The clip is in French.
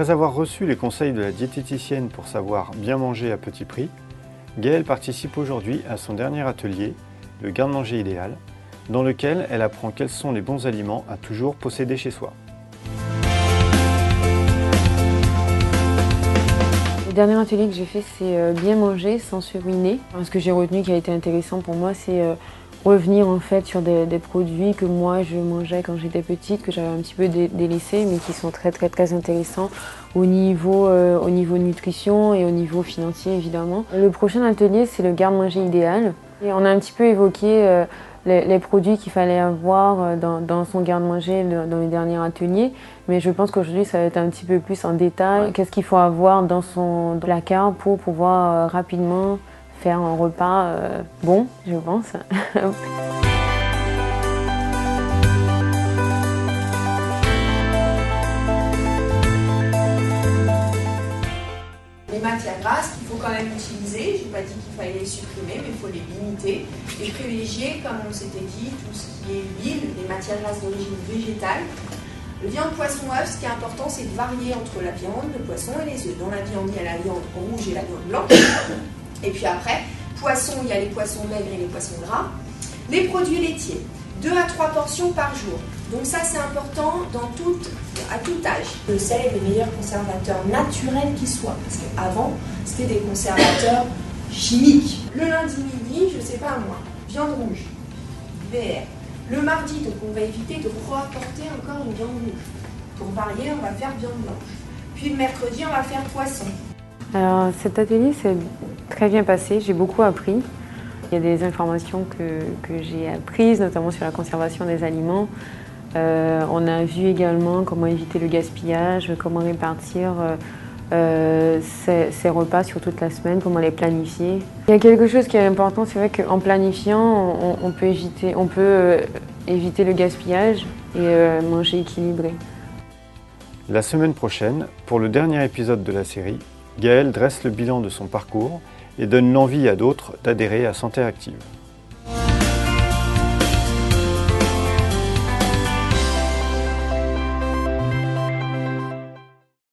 Après avoir reçu les conseils de la diététicienne pour savoir bien manger à petit prix, Gaëlle participe aujourd'hui à son dernier atelier, le garde-manger idéal, dans lequel elle apprend quels sont les bons aliments à toujours posséder chez soi. Le dernier atelier que j'ai fait, c'est bien manger sans se ruiner. Ce que j'ai retenu qui a été intéressant pour moi, c'est revenir en fait sur des produits que moi je mangeais quand j'étais petite, que j'avais un petit peu délaissés, mais qui sont très intéressants au niveau nutrition et au niveau financier évidemment. Le prochain atelier, c'est le garde-manger idéal. Et on a un petit peu évoqué les produits qu'il fallait avoir dans son garde-manger dans les derniers ateliers. Mais je pense qu'aujourd'hui, ça va être un petit peu plus en détail. Qu'est-ce qu'il faut avoir dans son placard pour pouvoir rapidement faire un repas bon, je pense. Les matières grasses qu'il faut quand même utiliser, je n'ai pas dit qu'il fallait les supprimer, mais il faut les limiter et privilégier, comme on s'était dit, tout ce qui est huile, les matières grasses d'origine végétale. Le viande, poisson, œuf, ce qui est important, c'est de varier entre la viande, le poisson et les œufs. Dans la viande, il y a la viande rouge et la viande blanche. Et puis après, poisson, il y a les poissons maigres et les poissons gras. Les produits laitiers, 2 à 3 portions par jour. Donc ça, c'est important à tout âge. Le sel est le meilleur conservateur naturel qui soit. Parce qu'avant, c'était des conservateurs chimiques. Le lundi midi, je sais pas moi, viande rouge, VR. Le mardi, donc on va éviter de rapporter encore une viande rouge. Pour varier, on va faire viande blanche. Puis le mercredi, on va faire poisson. Alors cet atelier s'est très bien passé, j'ai beaucoup appris. Il y a des informations que j'ai apprises, notamment sur la conservation des aliments. On a vu également comment éviter le gaspillage, comment répartir ces repas sur toute la semaine, comment les planifier. Il y a quelque chose qui est important, c'est vrai qu'en planifiant, on peut éviter le gaspillage et manger équilibré. La semaine prochaine, pour le dernier épisode de la série, Gaëlle dresse le bilan de son parcours et donne l'envie à d'autres d'adhérer à Santé Active.